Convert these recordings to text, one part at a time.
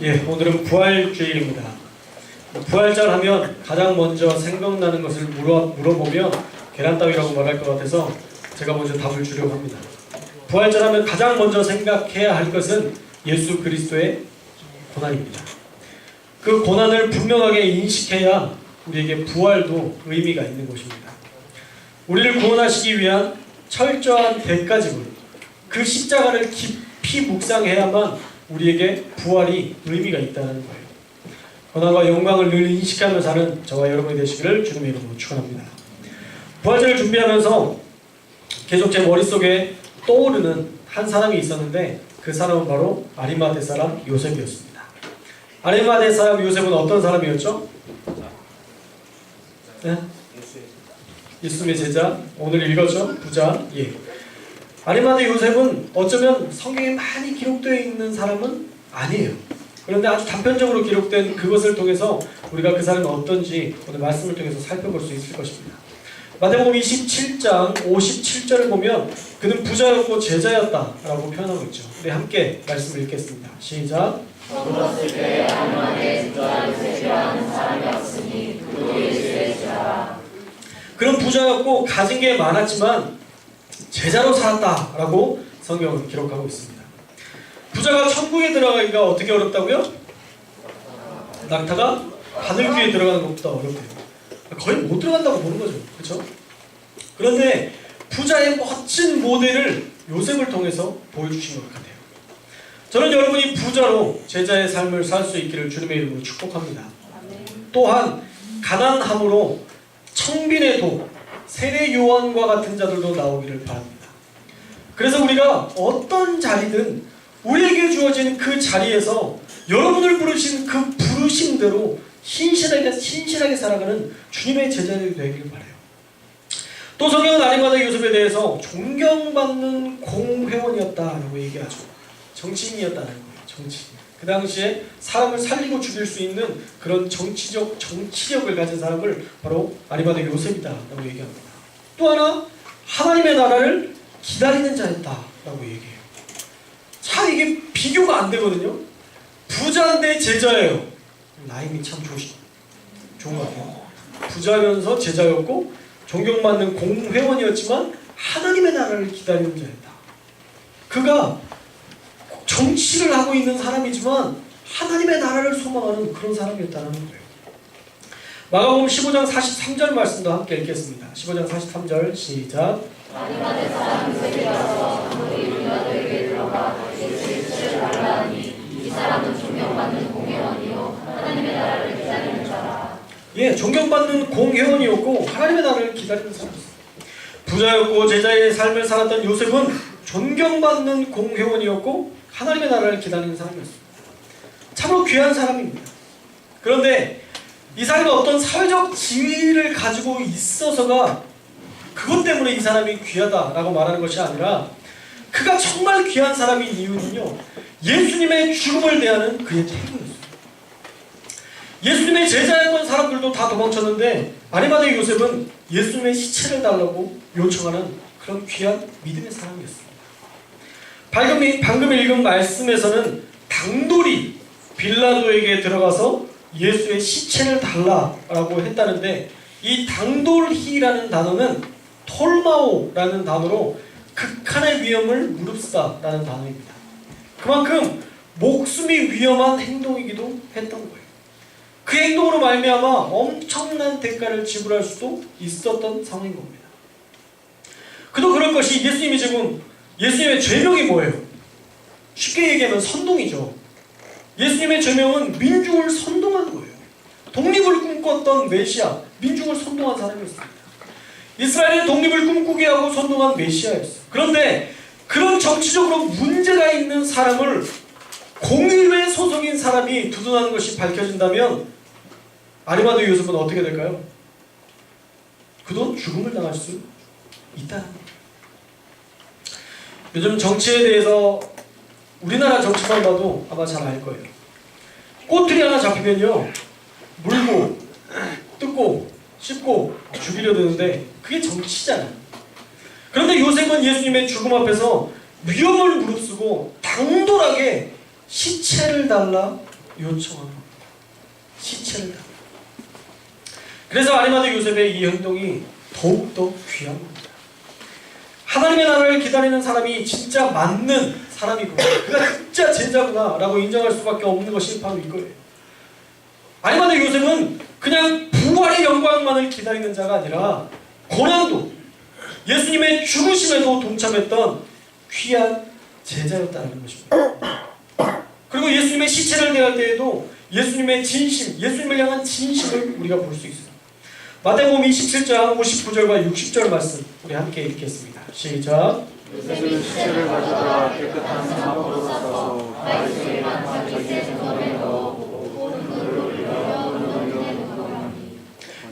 예, 오늘은 부활주일입니다. 부활절 하면 가장 먼저 생각나는 것을 물어보면 계란따위라고 말할 것 같아서 제가 먼저 답을 주려고 합니다. 부활절 하면 가장 먼저 생각해야 할 것은 예수 그리스도의 고난입니다. 그 고난을 분명하게 인식해야 우리에게 부활도 의미가 있는 것입니다. 우리를 구원하시기 위한 철저한 대가지불, 그 십자가를 깊이 묵상해야만 우리에게 부활이 의미가 있다는 거예요. 고난과 영광을 늘 인식하며 사는 저와 여러분이 되시기를 주님의 이름으로 축원합니다. 부활절을 준비하면서 계속 제 머릿속에 떠오르는 한 사람이 있었는데 그 사람은 바로 아리마대 사람 요셉이었습니다. 아리마대 사람 요셉은 어떤 사람이었죠? 네? 예수님의 제자, 오늘 읽었죠? 부자. 예. 아리마대 요셉은 어쩌면 성경에 많이 기록되어 있는 사람은 아니에요. 그런데 아주 단편적으로 기록된 그것을 통해서 우리가 그 사람이 어떤지 오늘 말씀을 통해서 살펴볼 수 있을 것입니다. 마태복음 27장 57절을 보면 그는 부자였고 제자였다라고 표현하고 있죠. 우리 함께 말씀을 읽겠습니다. 시작. 젊었을 때 아리마대 부자 요셉이라는 사람이었으니 그도 예수의 제자라. 그는 부자였고 가진 게 많았지만 제자로 살았다라고 성경은 기록하고 있습니다. 부자가 천국에 들어가기가 어떻게 어렵다고요? 낙타가 바늘 귀에 들어가는 것보다 어렵대요. 거의 못 들어간다고 보는 거죠. 그렇죠? 그런데 부자의 멋진 모델을 요셉을 통해서 보여주신 것 같아요. 저는 여러분이 부자로 제자의 삶을 살 수 있기를 주님의 이름으로 축복합니다. 또한 가난함으로 청빈의 도, 세례 요한과 같은 자들도 나오기를 바랍니다. 그래서 우리가 어떤 자리든 우리에게 주어진 그 자리에서 여러분을 부르신 그 부르심대로 신실하게 살아가는 주님의 제자들이 되기를 바라요. 또 성경은 아리마대 요셉에 대해서 존경받는 공회원이었다라고 얘기하죠. 정치인이었다는 거예요. 정치인. 그 당시에 사람을 살리고 죽일 수 있는 그런 정치력을 가진 사람을 바로 아리마대 요셉이다라고 얘기합니다. 또 하나 하나님의 나라를 기다리는 자였다라고 얘기해요. 참 이게 비교가 안 되거든요. 부자인데 제자예요. 라임이 참 좋은 것 같아요. 부자면서 제자였고 존경받는 공회원이었지만 하나님의 나라를 기다리는 자였다. 그가 정치를 하고 있는 사람이지만 하나님의 나라를 소망하는 그런 사람이었다는 거예요. 마가복음 15장 43절 말씀도 함께 읽겠습니다. 15장 43절 시작. 아리마대 사람 요셉이라서 아무리 빌라도에게 들어가 예수의 시체를 달라하니 이 사람은 존경받는 공회원이요 하나님의 나라를 기다리는 자라. 예, 존경받는 공회원이었고 하나님의 나라를 기다리는 사람이었어요. 부자였고 제자의 삶을 살았던 요셉은 존경받는 공회원이었고 하나님의 나라를 기다리는 사람이었습니다. 참으로 귀한 사람입니다. 그런데 이 사람이 어떤 사회적 지위를 가지고 있어서가 그것 때문에 이 사람이 귀하다라고 말하는 것이 아니라 그가 정말 귀한 사람인 이유는요, 예수님의 죽음을 대하는 그의 태도였어요. 예수님의 제자였던 사람들도 다 도망쳤는데 아리마대 요셉은 예수님의 시체를 달라고 요청하는 그런 귀한 믿음의 사람이었습니다. 방금 읽은 말씀에서는 당돌이 빌라도에게 들어가서 예수의 시체를 달라라고 했다는데 이 당돌히라는 단어는 톨마오라는 단어로 극한의 위험을 무릅쓰다라는 단어입니다. 그만큼 목숨이 위험한 행동이기도 했던 거예요. 그 행동으로 말미암아 엄청난 대가를 지불할 수도 있었던 상황인 겁니다. 그도 그럴 것이 예수님의 죄명이 뭐예요? 쉽게 얘기하면 선동이죠. 예수님의 죄명은 민중을 선동한 거예요. 독립을 꿈꿨던 메시아, 민중을 선동한 사람이었습니다. 이스라엘의 독립을 꿈꾸게 하고 선동한 메시아였어요. 그런데 그런 정치적으로 문제가 있는 사람을 공의회 소속인 사람이 두둔하는 것이 밝혀진다면 아리마대 요셉은 어떻게 될까요? 그도 죽음을 당할 수 있다는 거예요. 요즘 정치에 대해서 우리나라 정치만 봐도 아마 잘 알 거예요. 꼬투리 하나 잡히면요, 물고 뜯고 씹고 죽이려 드는데 그게 정치잖아요. 그런데 요셉은 예수님의 죽음 앞에서 위험을 무릅쓰고 당돌하게 시체를 달라 요청한 겁니다. 시체를 다. 그래서 아리마대 요셉의 이 행동이 더욱더 귀한 겁니다. 하나님의 나라를 기다리는 사람이 진짜 맞는 사람이구나, 그가 진짜 제자구나 라고 인정할 수밖에 없는 것이 바로 이거예요. 아리마대 요셉은 그냥 부활의 영광만을 기다리는 자가 아니라 고난도, 예수님의 죽으심에도 동참했던 귀한 제자였다는 것입니다. 그리고 예수님의 시체를 대할 때에도 예수님의 진심, 예수님을 향한 진심을 우리가 볼 수 있어요. 마태복음 27장 59절과 60절 말씀 우리 함께 읽겠습니다. 시작. 요셉이 시체를 가져다 깨끗한 사막으로 싸서 바위속에만 자기 새 손에 넣어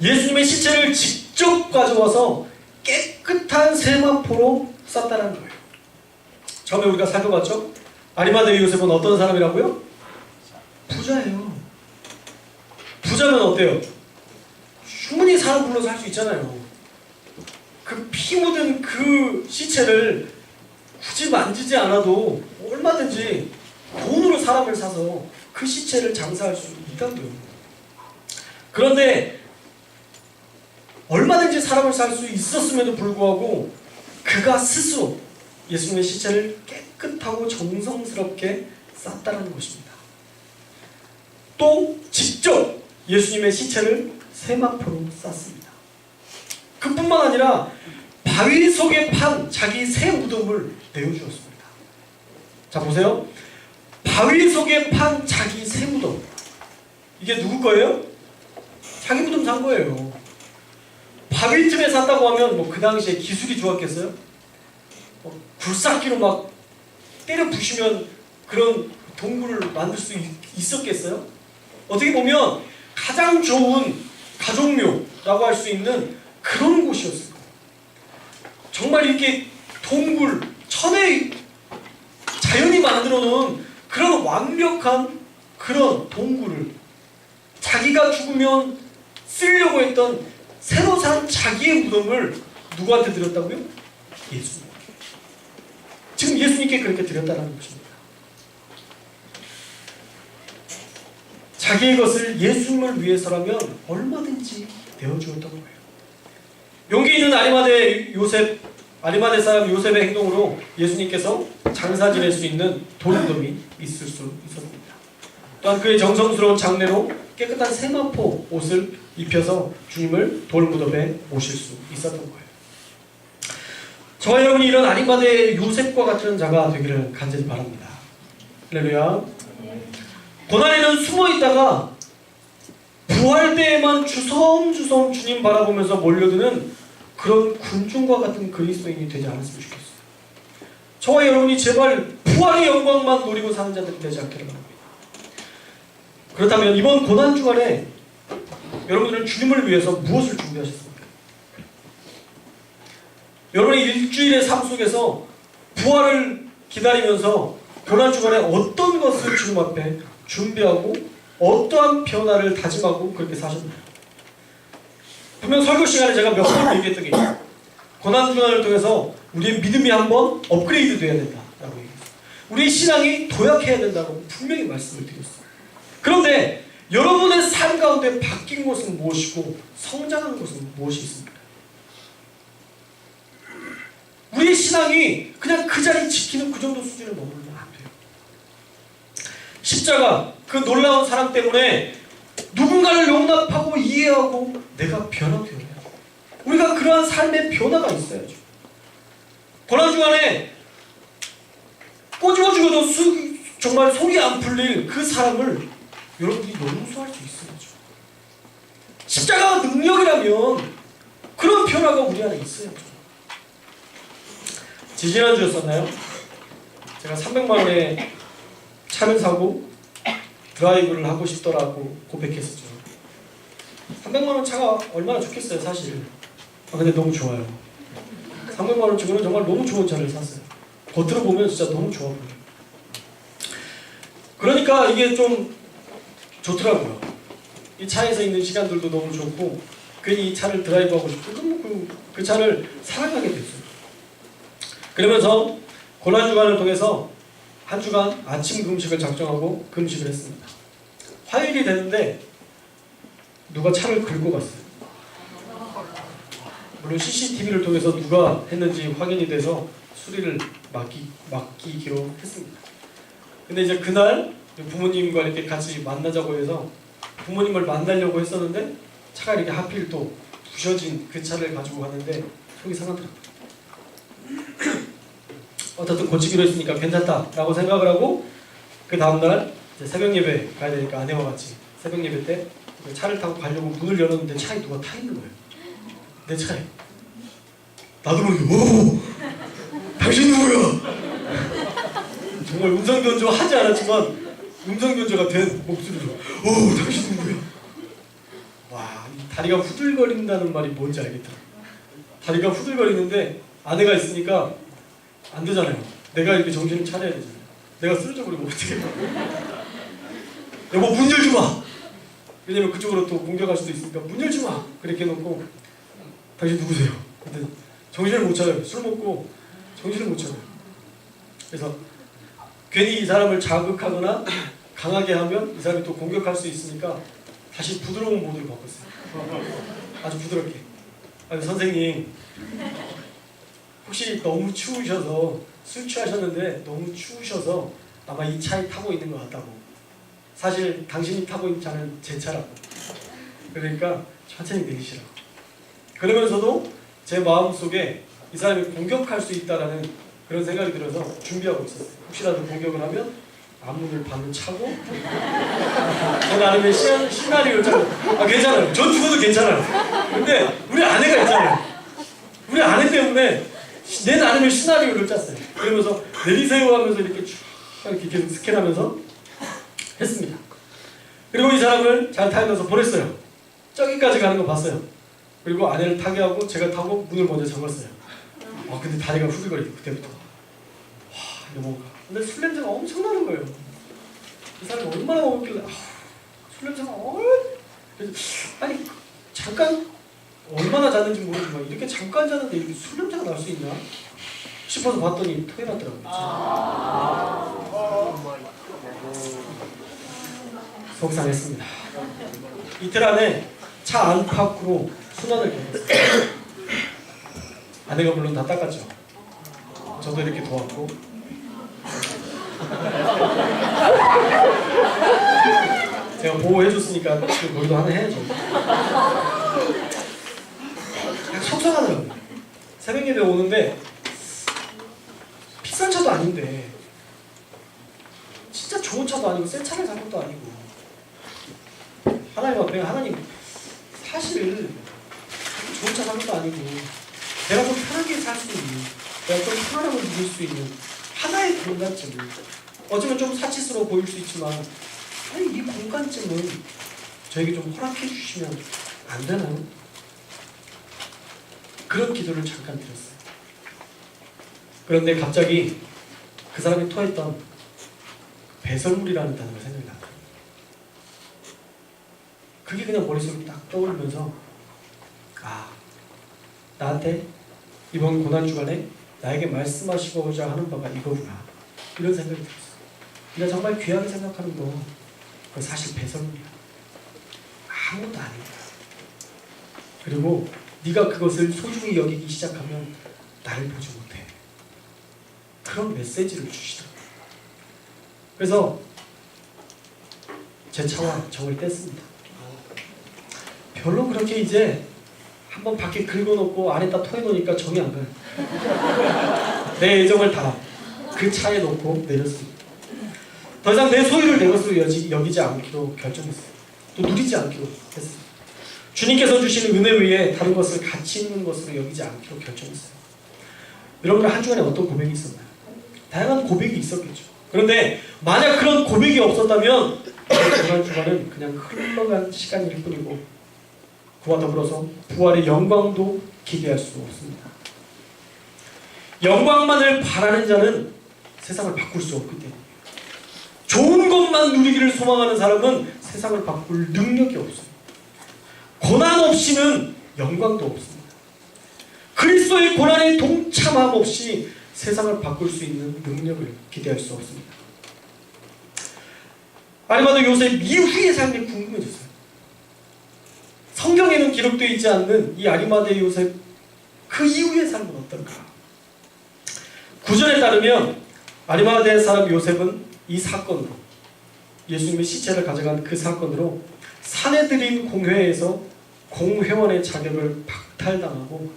예수님의 시체를 직접 가져와서 깨끗한 세마포로 쌌다는 거예요. 처음에 우리가 살펴봤죠? 아리마대 요셉은 어떤 사람이라고요? 부자예요. 부자면 어때요? 충분히 사람 불러서 할 수 있잖아요. 그 피 묻은 그 시체를 굳이 만지지 않아도 얼마든지 돈으로 사람을 사서 그 시체를 장사할 수 있다고요. 그런데 얼마든지 사람을 살 수 있었음에도 불구하고 그가 스스로 예수님의 시체를 깨끗하고 정성스럽게 쌌다는 것입니다. 또 직접 예수님의 시체를 세마포로 쌌습니다. 그뿐만 아니라 바위 속에 판 자기 새 무덤을 내어주었습니다. 자 보세요. 바위 속에 판 자기 새 무덤. 이게 누구 거예요? 자기 무덤 산 거예요. 바위 틈에 샀다고 하면 뭐 그 당시에 기술이 좋았겠어요? 굴삭기로 막 때려 부시면 그런 동굴을 만들 수 있었겠어요? 어떻게 보면 가장 좋은 가족묘라고 할 수 있는 그런 곳이었어요. 정말 이렇게 동굴, 천에 자연이 만들어 놓은 그런 완벽한 그런 동굴을 자기가 죽으면 쓰려고 했던 새로 산 자기의 무덤을 누구한테 드렸다고요? 예수님. 지금 예수님께 그렇게 드렸다는 것입니다. 자기의 것을 예수님을 위해서라면 얼마든지 내어주었던 거예요. 용기 있는 아리마대 사람 요셉의 행동으로 예수님께서 장사 지낼 수 있는 돌무덤이 있을 수 있었습니다. 또한 그의 정성스러운 장례로 깨끗한 세마포 옷을 입혀서 주님을 돌무덤에 모실 수 있었던 거예요. 저와 여러분이 이런 아리마대 요셉과 같은 자가 되기를 간절히 바랍니다. 할렐루야. 고난에는 숨어있다가 부활 때에만 주섬주섬 주님 바라보면서 몰려드는 그런 군중과 같은 그리스도인이 되지 않았으면 좋겠어요. 저와 여러분이 제발 부활의 영광만 노리고 사는 자들이 되지 않기를 바랍니다. 그렇다면 이번 고난 주간에 여러분들은 주님을 위해서 무엇을 준비하셨습니까? 여러분의 일주일의 삶 속에서 부활을 기다리면서 고난 주간에 어떤 것을 주님 앞에 준비하고 어떠한 변화를 다짐하고 그렇게 사셨나요? 분명 설교 시간에 제가 몇 번 얘기했던 게 있어요. 고난 주간을 통해서 우리의 믿음이 한번 업그레이드 돼야 된다라고 얘기했어요. 우리의 신앙이 도약해야 된다고 분명히 말씀을 드렸어요. 그런데 여러분의 삶 가운데 바뀐 것은 무엇이고 성장한 것은 무엇이 있습니까? 우리의 신앙이 그냥 그 자리 지키는 그 정도 수준을 머물면 안 돼요. 십자가, 그 놀라운 사랑 때문에 누군가를 용납하고 이해하고 내가 변화되어야 해요. 우리가 그러한 삶의 변화가 있어야죠. 고난 주간에 꼬집어 죽어도 정말 속이 안 풀릴 그 사람을 여러분들이 용서할 수 있어야죠. 십자가가 능력이라면 그런 변화가 우리 안에 있어야죠. 지지난주였었나요? 제가 300만 원에 차를 사고 드라이브를 하고 싶더라고 고백했었죠. 300만 원 차가 얼마나 좋겠어요, 사실. 근데 너무 좋아요. 300만 원 주고는 정말 너무 좋은 차를 샀어요. 겉으로 보면 진짜 너무 좋아 보여요. 그러니까 이게 좀 좋더라고요. 이 차에서 있는 시간들도 너무 좋고 괜히 이 차를 드라이브하고 싶고 그 차를 사랑하게 됐어요. 그러면서 고난주간을 통해서 한 주간 아침 금식을 작정하고 금식을 했습니다. 화요일이 되는데 누가 차를 긁고 갔어요. 물론 CCTV를 통해서 누가 했는지 확인이 돼서 수리를 맡기기로 했습니다. 근데 이제 그날 부모님과 이렇게 같이 만나자고 해서 부모님을 만나려고 했었는데 차가 이렇게 하필 또 부셔진 그 차를 가지고 갔는데 속이 상하더라고요. 어쨌든 고치기로 했으니까 괜찮다라고 생각을 하고 그 다음날 새벽 예배 가야 되니까 아내와 같이 새벽 예배 때 차를 타고 가려고 문을 열었는데 차에 누가 타 있는 거예요. 내 차에. 나도 모르게 오! 당신 누구야? 정말 음성변조 하지 않았지만 음성변조가 된 목소리로 오! 당신 누구야? 와, 다리가 후들거린다는 말이 뭔지 알겠더라. 다리가 후들거리는데 아내가 있으니까 안 되잖아요. 내가 이렇게 정신을 차려야 되잖아요. 내가 쓰러져 버리면 어떻게 여보 문 열지 마! 왜냐면 그쪽으로 또 공격할 수도 있으니까 문 열지 마! 그렇게 해놓고 당신 누구세요? 근데 정신을 못 차려요. 술 먹고 정신을 못 차려요. 그래서 괜히 이 사람을 자극하거나 강하게 하면 이 사람이 또 공격할 수 있으니까 다시 부드러운 모드로 바꿨어요. 아주 부드럽게. 아니 선생님 혹시 너무 추우셔서 술 취하셨는데 너무 추우셔서 아마 이 차에 타고 있는 것 같다고. 사실 당신이 타고 있는 차는 제 차라고. 그러니까 천천히 내리시라고. 그러면서도 제 마음속에 이 사람이 공격할 수 있다라는 그런 생각이 들어서 준비하고 있었어요. 혹시라도 공격을 하면 앞문을 반을 차고 저 나름의 시나리오를 짜고 괜찮아요. 전 죽어도 괜찮아요. 근데 우리 아내가 있잖아요. 우리 아내 때문에 내 나름의 시나리오를 짰어요. 그러면서 내리세요 하면서 이렇게 쭉 이렇게 계속 스캔하면서 했습니다. 그리고 이 사람을 잘 타면서 보냈어요. 저기까지 가는 거 봤어요. 그리고 아내를 타게 하고 제가 타고 문을 먼저 잠갔어요. 근데 다리가 후들거리고 그때부터 여보가 근데 술 냄새가 엄청 나는 거예요. 이 사람이 얼마나 먹었길래 술 냄새가 그래서 아니 잠깐 얼마나 잤는지 모르지만 이렇게 잠깐 잤는데 이렇게 술 냄새가 날 수 있나 싶어서 봤더니 토해놨더라고요. 속상했습니다. 이틀 안에 차 안팎으로 수난을 겪었어요. 아내가 물론 다 닦았죠. 저도 이렇게 도왔고 제가 보호해줬으니까 그걸도 하나 해야죠. 속상하더라고요. 새벽 예배 오는데 비싼 차도 아닌데 진짜 좋은 차도 아니고 새 차를 산 것도 아니고 하나님 앞에 하나님 사실 좋은 차 산 것도 아니고 내가 좀 편하게 살 수 있는 내가 좀 편안함을 누릴 수 있는 하나의 공간쯤을 어쩌면 좀 사치스러워 보일 수 있지만 아니 이 공간쯤은 저에게 좀 허락해 주시면 안 되나요? 그런 기도를 잠깐 드렸어요. 그런데 갑자기 그 사람이 토했던 배설물이라는 단어가 생각이 났어요. 그게 그냥 머릿속에 딱 떠오르면서 나한테 이번 고난주간에 나에게 말씀하시고자 하는 바가 이거구나 이런 생각이 들었어요. 네가 정말 귀하게 생각하는 거 그건 사실 배설물이야. 아무것도 아닌 거야. 그리고 네가 그것을 소중히 여기기 시작하면 나를 보지 못해. 그런 메시지를 주시더라고요. 그래서 제 차와 정을 뗐습니다. 별로 그렇게 이제 한번 밖에 긁어놓고 안에다 토해놓으니까 정이 안 가요. 내 애정을 다 그 차에 놓고 내렸습니다. 더 이상 내 소유를 내 것으로 여기지 않기로 결정했어요. 또 누리지 않기로 했어요. 주님께서 주시는 은혜 위에 다른 것을 가치 있는 것으로 여기지 않기로 결정했어요. 여러분들 한 주간에 어떤 고백이 있었나요? 다양한 고백이 있었겠죠. 그런데 만약 그런 고백이 없었다면 이번 주간은 그냥 흘러간 시간일 뿐이고 그와 더불어서 부활의 영광도 기대할 수 없습니다. 영광만을 바라는 자는 세상을 바꿀 수 없기 때문에 좋은 것만 누리기를 소망하는 사람은 세상을 바꿀 능력이 없어요. 고난 없이는 영광도 없습니다. 그리스도의 고난에 동참함 없이 세상을 바꿀 수 있는 능력을 기대할 수 없습니다. 아리마다 요셉 이후의 삶이 궁금해졌어요. 성경에는 기록되어 있지 않는 이 아리마다 요셉 그 이후의 삶은 어떨까? 구절에 따르면 아리마다 사람 요셉은 이 사건으로, 예수님의 시체를 가져간 그 사건으로 사내들인 공회에서 공회원의 자격을 박탈당하고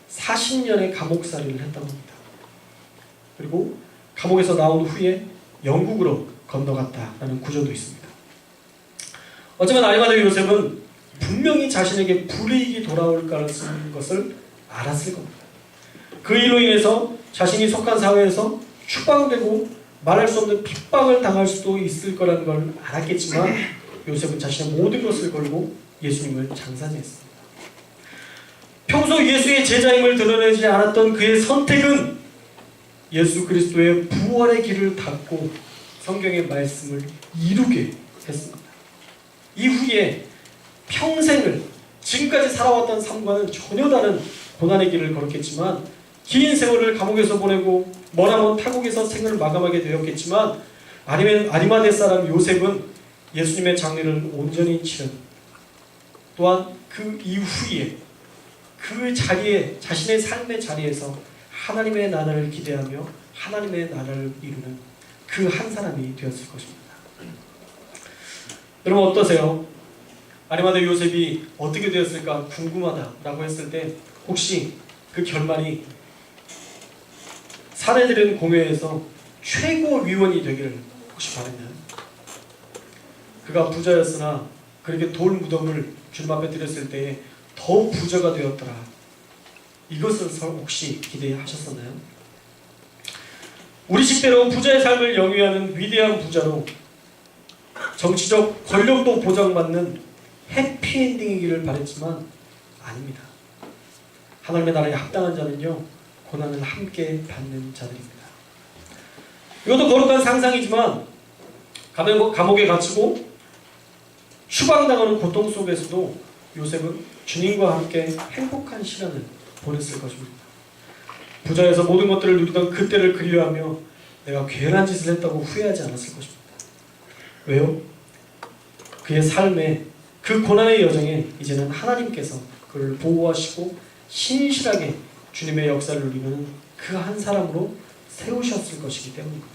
40년의 감옥살이를 했다고 합니다. 그리고 감옥에서 나온 후에 영국으로 건너갔다라는 구절도 있습니다. 어쩌면 아리마다 요셉은 분명히 자신에게 불이익이 돌아올 가능성인 것을 알았을 겁니다. 그 일로 인해서 자신이 속한 사회에서 추방되고 말할 수 없는 핍박을 당할 수도 있을 거라는 걸 알았겠지만 요셉은 자신의 모든 것을 걸고 예수님을 장사했습니다. 평소 예수의 제자임을 드러내지 않았던 그의 선택은 예수 그리스도의 부활의 길을 닫고 성경의 말씀을 이루게 했습니다. 이후에 평생을 지금까지 살아왔던 삶과는 전혀 다른 고난의 길을 걸었겠지만 긴 세월을 감옥에서 보내고 머나먼 타국에서 생을 마감하게 되었겠지만 아리마대 사람 요셉은 예수님의 장례를 온전히 치른, 또한 그 이후에 그 자리에, 자신의 삶의 자리에서 하나님의 나라를 기대하며 하나님의 나라를 이루는 그 한 사람이 되었을 것입니다. 여러분 어떠세요? 아리마다 요셉이 어떻게 되었을까 궁금하다라고 했을 때 혹시 그 결말이 사내들인 공회에서 최고위원이 되기를 혹시 바랬나요? 그가 부자였으나 그렇게 돌 무덤을 주님 앞에 드렸을 때에 더 부자가 되었더라. 이것을 혹시 기대하셨었나요? 우리 식대로 부자의 삶을 영위하는 위대한 부자로 정치적 권력도 보장받는 해피엔딩이기를 바랬지만 아닙니다. 하나님의 나라에 합당한 자는요 고난을 함께 받는 자들입니다. 이것도 거룩한 상상이지만 감옥에 갇히고 추방당하는 고통 속에서도 요셉은 주님과 함께 행복한 시간을 보냈을 것입니다. 부자에서 모든 것들을 누리던 그때를 그리워하며 내가 괴란 짓을 했다고 후회하지 않았을 것입니다. 왜요? 그의 삶에 그 고난의 여정에 이제는 하나님께서 그를 보호하시고 신실하게 주님의 역사를 누리는 그 한 사람으로 세우셨을 것이기 때문입니다.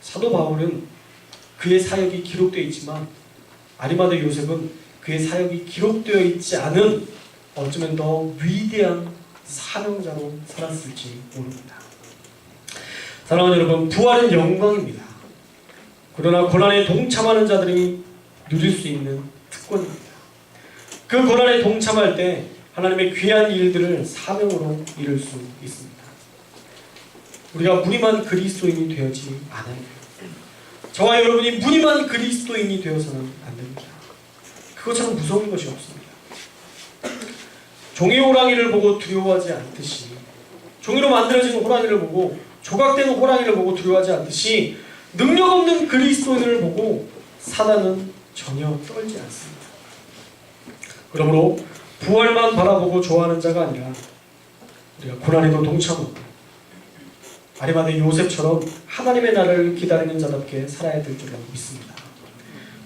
사도 바울은 그의 사역이 기록되어 있지만 아리마다 요셉은 그의 사역이 기록되어 있지 않은 어쩌면 더 위대한 사명자로 살았을지 모릅니다. 사랑하는 여러분, 부활은 영광입니다. 그러나 고난에 동참하는 자들이 누릴 수 있는 특권입니다. 그 고난에 동참할 때 하나님의 귀한 일들을 사명으로 이룰 수 있습니다. 우리가 무늬만 그리스도인이 되어지 않아야 돼요. 저와 여러분이 무늬만 그리스도인이 되어서는 안 됩니다. 그것처럼 무서운 것이 없습니다. 종이 호랑이를 보고 두려워하지 않듯이, 종이로 만들어진 호랑이를 보고 조각된 호랑이를 보고 두려워하지 않듯이 능력 없는 그리스도인을 보고 사단은 전혀 떨지 않습니다. 그러므로 부활만 바라보고 좋아하는 자가 아니라 우리가 고난에도 동참하고 아리마다 요셉처럼 하나님의 나라를 기다리는 자답게 살아야 될 줄로 믿습니다.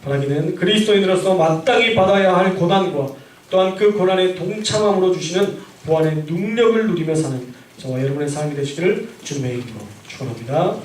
바라기는 그리스도인으로서 마땅히 받아야 할 고난과 또한 그 고난에 동참함으로 주시는 부활의 능력을 누리며 사는 저와 여러분의 삶이 되시기를 주님의 이름으로 축원합니다.